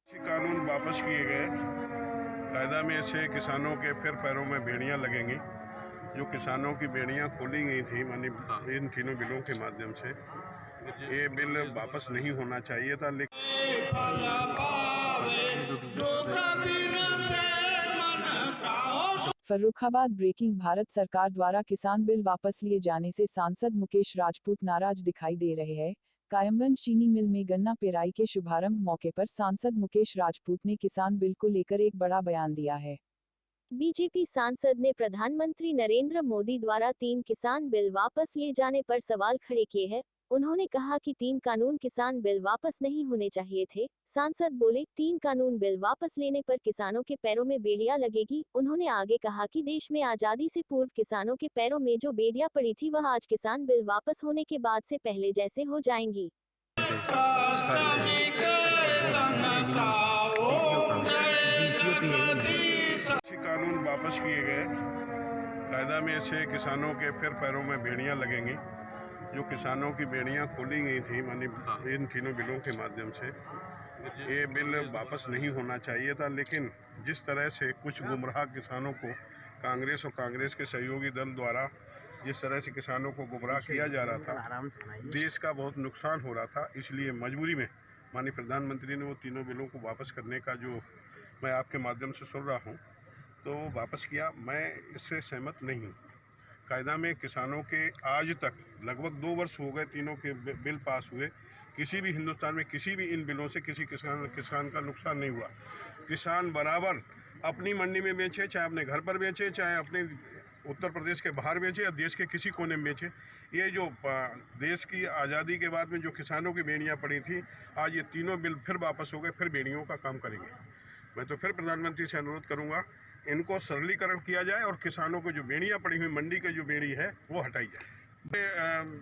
कृषि कानून वापस किए गए। कायदा में से किसानों के फिर पैरों में बेड़ियां लगेंगी। जो किसानों की बेड़ियां खोली गई थी मानी इन तीनों बिलों के माध्यम से, ये बिल वापस नहीं होना चाहिए था। लेकिन फर्रुखाबाद ब्रेकिंग। भारत सरकार द्वारा किसान बिल वापस लिए जाने से सांसद मुकेश राजपूत नाराज दिखाई दे रहे हैं। कायमगंज चीनी मिल में गन्ना पेराई के शुभारंभ मौके पर सांसद मुकेश राजपूत ने किसान बिल को लेकर एक बड़ा बयान दिया है। बीजेपी सांसद ने प्रधानमंत्री नरेंद्र मोदी द्वारा 3 किसान बिल वापस लिए जाने पर सवाल खड़े किए हैं। उन्होंने कहा कि 3 कानून किसान बिल वापस नहीं होने चाहिए थे। सांसद बोले, 3 कानून बिल वापस लेने पर किसानों के पैरों में बेड़ियां लगेगी। उन्होंने आगे कहा कि देश में आजादी से पूर्व किसानों के पैरों में जो बेड़ियां पड़ी थी वह आज किसान बिल वापस होने के बाद से पहले जैसे हो जाएंगी। कृषि कानून वापस किए गए। कायदा में से किसानों के फिर पैरों में बेड़ियां लगेंगी। जो किसानों की बेड़ियां खोली गई थी मानी इन तीनों बिलों के माध्यम से, ये बिल वापस नहीं होना चाहिए था। लेकिन जिस तरह से कुछ गुमराह किसानों को कांग्रेस और कांग्रेस के सहयोगी दल द्वारा जिस तरह से किसानों को गुमराह किया जा रहा था, देश का बहुत नुकसान हो रहा था। इसलिए मजबूरी में माननीय प्रधानमंत्री ने वो तीनों बिलों को वापस करने का जो मैं आपके माध्यम से सुन रहा हूँ, तो वापस किया। मैं इससे सहमत नहीं हूँ। कायदा में किसानों के आज तक लगभग 2 वर्ष हो गए तीनों के बिल पास हुए। किसी भी हिंदुस्तान में किसी भी इन बिलों से किसी किसान का नुकसान नहीं हुआ। किसान बराबर अपनी मंडी में बेचे, चाहे अपने घर पर बेचे, चाहे अपने उत्तर प्रदेश के बाहर बेचे या देश के किसी कोने में बेचे। ये जो देश की आज़ादी के बाद में जो किसानों की बेड़ियां पड़ी थी, आज ये तीनों बिल फिर वापस हो गए, फिर बेड़ियों का काम करेंगे। मैं तो फिर प्रधानमंत्री से अनुरोध करूंगा, इनको सरलीकरण किया जाए और किसानों को जो बेड़ियां पड़ी हुई मंडी की जो बेड़ी है वो हटाई जाए।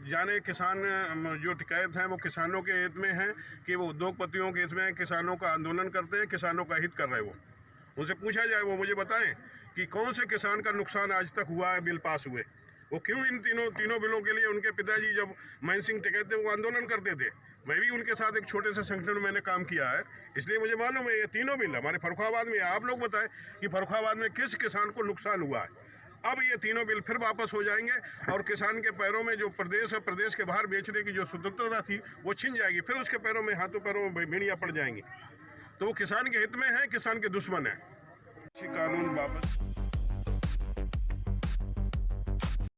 जाने किसान जो टिकैत हैं वो किसानों के हित में हैं कि वो उद्योगपतियों के हित में, किसानों का आंदोलन करते हैं, किसानों का हित कर रहे। वो उनसे पूछा जाए, वो मुझे बताएं कि कौन से किसान का नुकसान आज तक हुआ है बिल पास हुए। वो क्यों इन तीनों बिलों के लिए उनके पिताजी जब महेंद्र सिंह टिकैत थे वो आंदोलन करते थे। मैं भी उनके साथ एक छोटे से संगठन में मैंने काम किया है, इसलिए मुझे मालूम है ये तीनों बिल हमारे फर्रुखाबाद में। आप लोग बताएं कि फर्रुखाबाद में किस किसान को नुकसान हुआ है। अब ये तीनों बिल फिर वापस हो जाएंगे और किसान के पैरों में जो प्रदेश और प्रदेश के बाहर बेचने की जो स्वतंत्रता थी वो छिन जाएगी। फिर उसके पैरों में, हाथों पैरों में बेड़ियां पड़ जाएंगी। तो वो किसान के हित में है, किसान के दुश्मन है। कृषि कानून वापस